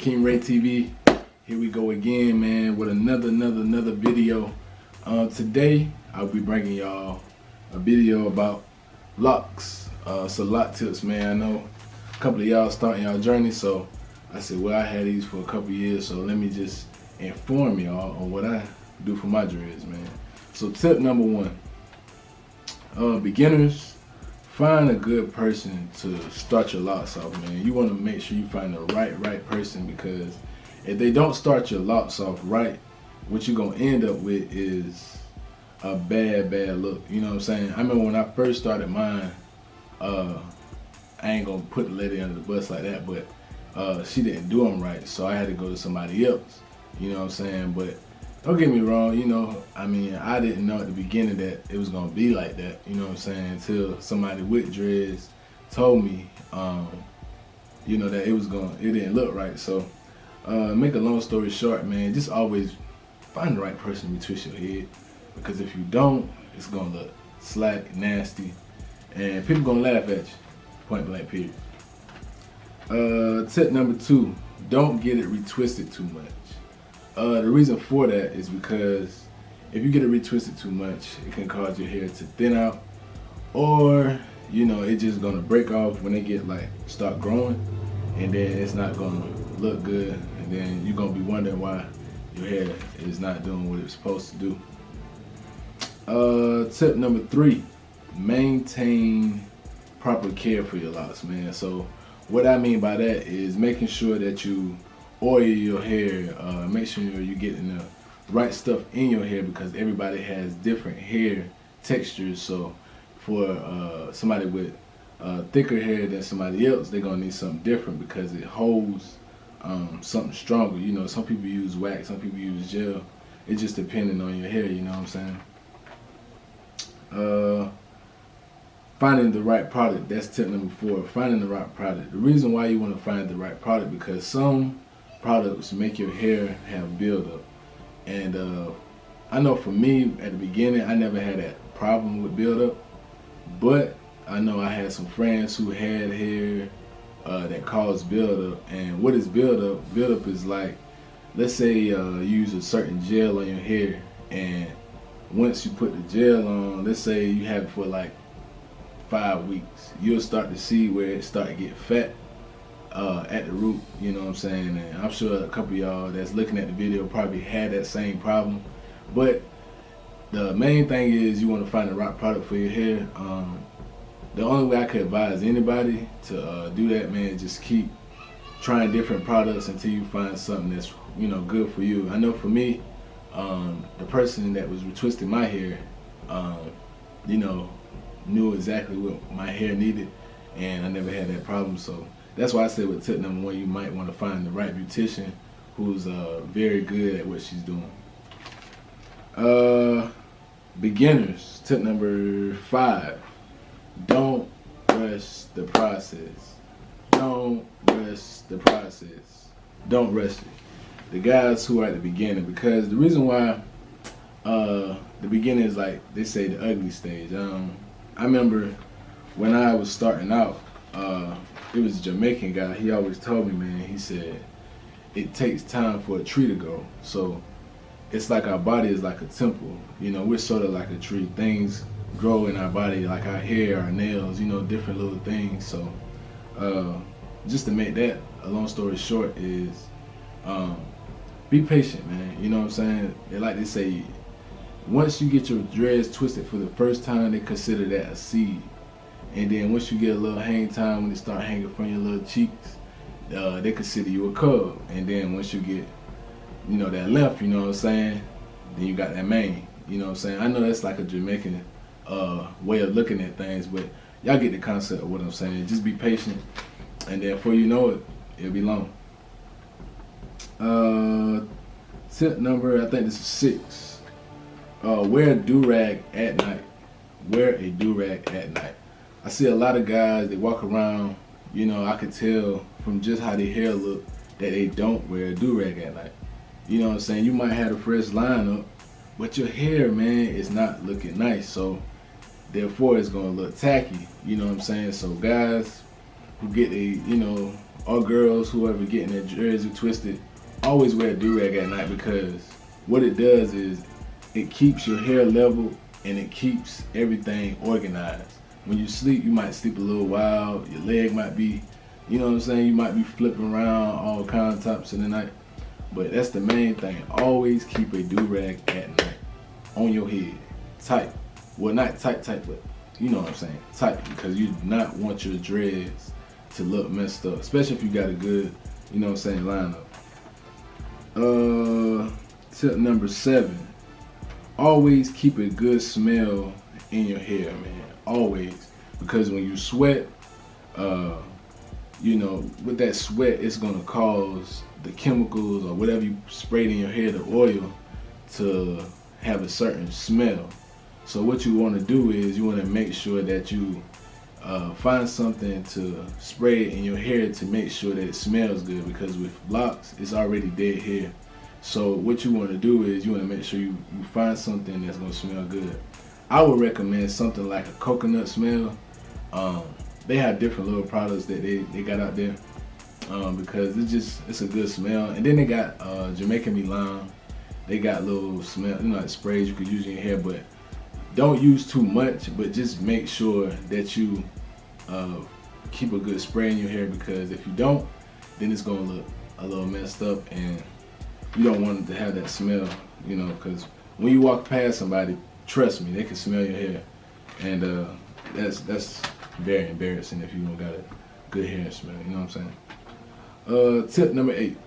King Ray TV. Here we go again, man, with another video. Today I'll be bringing y'all a video about locks. So lock tips, man. I know a couple of y'all starting y'all journey, so I said, well, I had these for a couple years, so let me just inform y'all on what I do for my dreads, man. So tip number one, beginners, find a good person to start your locks off, man. You want to make sure you find the right person, because if they don't start your locks off right, what you're gonna end up with is a bad look. You know what I'm saying? I remember when I first started mine, I ain't gonna put the lady under the bus like that, but she didn't do them right, so I had to go to somebody else. You know what I'm saying? But don't get me wrong, you know, I mean, I didn't know at the beginning that it was gonna be like that, you know what I'm saying, until somebody with dreads told me, you know, that it didn't look right. So, make a long story short, man, just always find the right person to twist your head, because if you don't, it's gonna look slack, nasty, and people gonna laugh at you, point blank period. Tip number two, don't get it retwisted too much. The reason for that is because if you get it retwisted too much, it can cause your hair to thin out, or you know, it's just gonna break off when they get start growing, and then it's not gonna look good, and then you're gonna be wondering why your hair is not doing what it's supposed to do. Tip number three, maintain proper care for your locks, man. So what I mean by that is making sure that you oil your hair, make sure you're getting the right stuff in your hair, because everybody has different hair textures. So for somebody with thicker hair than somebody else, they're gonna need something different because it holds something stronger. You know, some people use wax, some people use gel. It's just depending on your hair, you know what I'm saying? Finding the right product, that's tip number four, finding the right product. The reason why you want to find the right product, because some products make your hair have buildup, and I know for me at the beginning I never had that problem with buildup, but I know I had some friends who had hair that caused buildup. And what is buildup? Buildup is like, let's say you use a certain gel on your hair, and once you put the gel on, let's say you have it for like 5 weeks, you'll start to see where it start to get fat at the root, you know what I'm saying? And I'm sure a couple of y'all that's looking at the video probably had that same problem. But the main thing is you want to find the right product for your hair. The only way I could advise anybody to do that, man, is just keep trying different products until you find something that's, you know, good for you. I know for me, the person that was retwisting my hair, you know, knew exactly what my hair needed, and I never had that problem. So that's why I said with tip number one, you might want to find the right beautician who's very good at what she's doing. Beginners, tip number five, don't rush the process. Don't rush the process. Don't rush it. The guys who are at the beginning, because the reason why the beginning is, like they say, the ugly stage. I remember when I was starting out, it was a Jamaican guy. He always told me, man, he said, it takes time for a tree to grow. So it's like our body is like a temple. You know, we're sort of like a tree. Things grow in our body, like our hair, our nails, you know, different little things. So just to make that a long story short is, be patient, man. You know what I'm saying? Like they say, once you get your dreads twisted for the first time, they consider that a seed. And then once you get a little hang time, when they start hanging from your little cheeks, they consider you a cub. And then once you get, you know, that length, you know what I'm saying, then you got that mane, you know what I'm saying. I know that's like a Jamaican way of looking at things, but y'all get the concept of what I'm saying. Just be patient, and then before you know it, it'll be long. Tip number, I think this is 6. Wear a do-rag at night. Wear a do-rag at night. I see a lot of guys, they walk around, you know, I could tell from just how their hair look that they don't wear a do-rag at night. You know what I'm saying? You might have a fresh line up, but your hair, man, is not looking nice. So therefore it's gonna look tacky, you know what I'm saying? So guys who get a, you know, or girls, whoever getting their dreads twisted, always wear a do-rag at night, because what it does is it keeps your hair level and it keeps everything organized. When you sleep, you might sleep a little while, your leg might be, you know what I'm saying, you might be flipping around all kinds of times in the night. But that's the main thing. Always keep a do-rag at night on your head, tight. Well, not tight, but you know what I'm saying, tight, because you do not want your dreads to look messed up, especially if you got a good, you know what I'm saying, lineup. Tip number 7, always keep a good smell in your hair, man. Always, because when you sweat, you know, with that sweat, it's gonna cause the chemicals or whatever you sprayed in your hair, the oil, to have a certain smell. So what you want to do is you want to make sure that you find something to spray in your hair to make sure that it smells good, because with locks, it's already dead hair. So what you want to do is you want to make sure you find something that's gonna smell good. I would recommend something like a coconut smell. They have different little products that they got out there, because it's a good smell. And then they got Jamaican Milan. They got little smell, you know, like sprays you could use in your hair, but don't use too much. But just make sure that you keep a good spray in your hair, because if you don't, then it's gonna look a little messed up, and you don't want it to have that smell, you know, because when you walk past somebody, trust me, they can smell your hair, and that's very embarrassing if you don't got a good hair smell. You know what I'm saying? Tip number 8: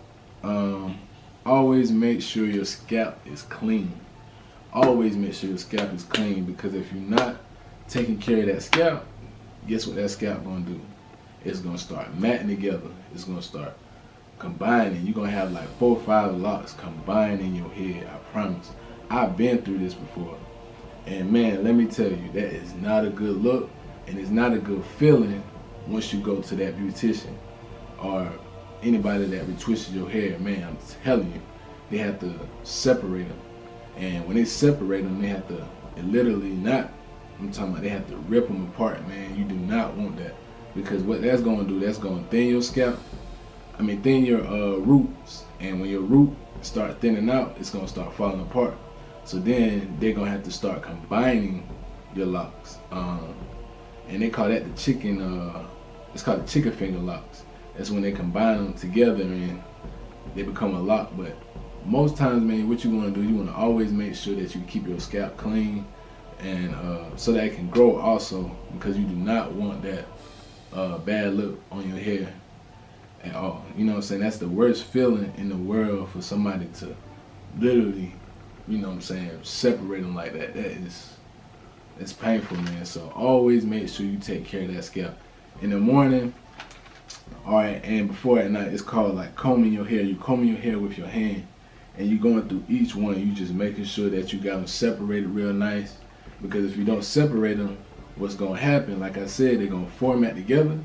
always make sure your scalp is clean. Always make sure your scalp is clean, because if you're not taking care of that scalp, guess what that scalp gonna do? It's gonna start matting together. It's gonna start combining. You're gonna have like 4 or 5 locks combined in your head. I promise. I've been through this before. And man, let me tell you, that is not a good look, and it's not a good feeling once you go to that beautician or anybody that retwists your hair. Man, I'm telling you, they have to separate them. And when they separate them, they have to literally not, I'm talking about they have to rip them apart, man. You do not want that, because what that's going to do, that's going to thin your scalp. I mean, thin your roots. And when your root start thinning out, it's going to start falling apart. So then they're going to have to start combining your locks. And they call that the chicken, it's called the chicken finger locks. That's when they combine them together and they become a lock. But most times, man, what you want to do, you want to always make sure that you keep your scalp clean, and so that it can grow also, because you do not want that bad look on your hair at all. You know what I'm saying? That's the worst feeling in the world, for somebody to literally, you know what I'm saying, separate them like that. It's painful, man. So always make sure you take care of that scalp in the morning. Alright, and before at night, it's called like combing your hair. You combing your hair with your hand, and you going through each one. You just making sure that you got them separated real nice, because if you don't separate them, what's going to happen, like I said, they're going to format together,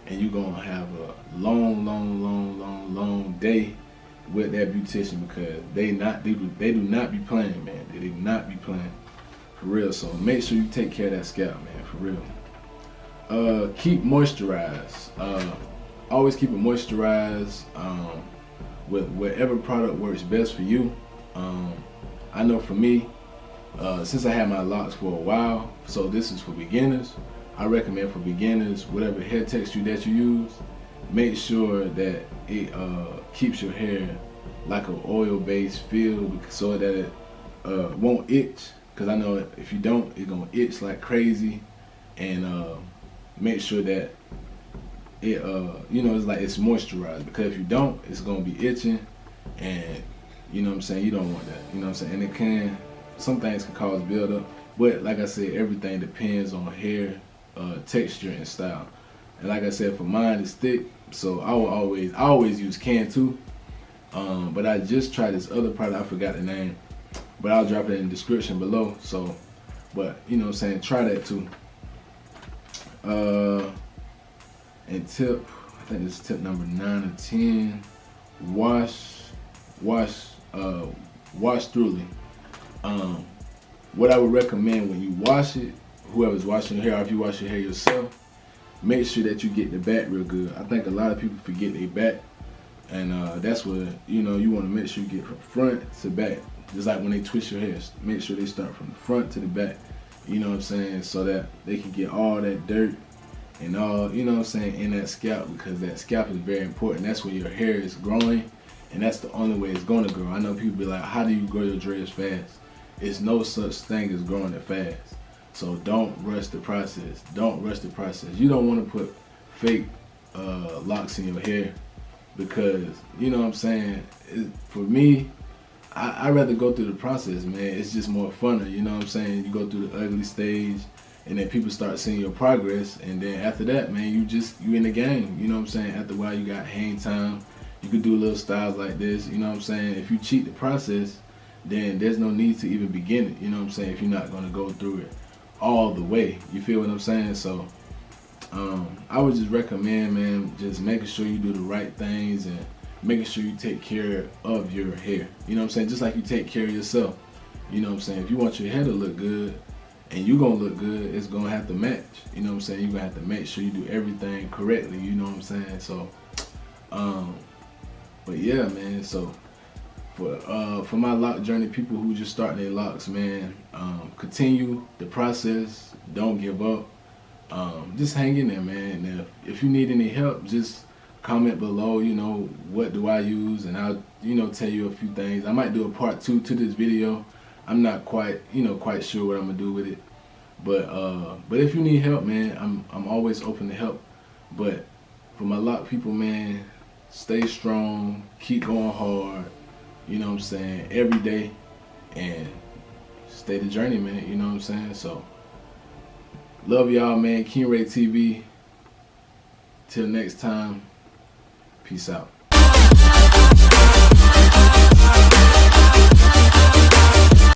and you're going to have a long day with that beautician, because they do not be playing, man. They do not be playing, for real. So make sure you take care of that scalp, man, for real. Keep moisturized. Always keep it moisturized with whatever product works best for you. I know for me, since I had my locks for a while, so this is for beginners. I recommend for beginners, whatever hair texture that you use, make sure that it keeps your hair like an oil-based feel, so that it won't itch. Because I know if you don't, it's gonna itch like crazy. And make sure that it, you know, it's like it's moisturized. Because if you don't, it's gonna be itching, and you know what I'm saying, you don't want that. You know what I'm saying, and some things can cause buildup. But like I said, everything depends on hair texture and style. And like I said, for mine it's thick, so I always use Can too. But I just tried this other product, I forgot the name, but I'll drop it in the description below. So, but you know what I'm saying, try that too. And tip, I think this is tip number 9 or 10. Wash thoroughly. What I would recommend when you wash it, whoever's washing your hair, or if you wash your hair yourself, make sure that you get the back real good. I think a lot of people forget their back, and that's what, you know, you want to make sure you get from front to back. Just like when they twist your hair, make sure they start from the front to the back, you know what I'm saying, so that they can get all that dirt and all, you know what I'm saying, in that scalp, because that scalp is very important. That's where your hair is growing, and that's the only way it's gonna grow. I know people be like, how do you grow your dreads fast? It's no such thing as growing it fast. So don't rush the process. Don't rush the process. You don't want to put fake locks in your hair, because, you know what I'm saying, for me, I'd rather go through the process, man. It's just more funner, you know what I'm saying? You go through the ugly stage, and then people start seeing your progress, and then after that, man, you in the game, you know what I'm saying? After a while, you got hang time. You could do little styles like this, you know what I'm saying? If you cheat the process, then there's no need to even begin it, you know what I'm saying, if you're not going to go through it all the way, you feel what I'm saying? So I would just recommend, man, just making sure you do the right things and making sure you take care of your hair, you know what I'm saying, just like you take care of yourself, you know what I'm saying. If you want your hair to look good and you gonna look good, it's gonna have to match, you know what I'm saying. You're gonna have to make sure you do everything correctly, you know what I'm saying. So but yeah, man, so for my lock journey, people who just starting their locks, man, continue the process, don't give up, just hang in there, man. And if you need any help, just comment below, you know, what do I use, and I'll, you know, tell you a few things. I might do a part 2 to this video. I'm not quite, you know, quite sure what I'm gonna do with it, but if you need help, man, I'm always open to help. But for my lock people, man, stay strong, keep going hard, you know what I'm saying, every day, and stay the journey, man, you know what I'm saying. So love y'all, man. King Ray TV. Till next time, peace out.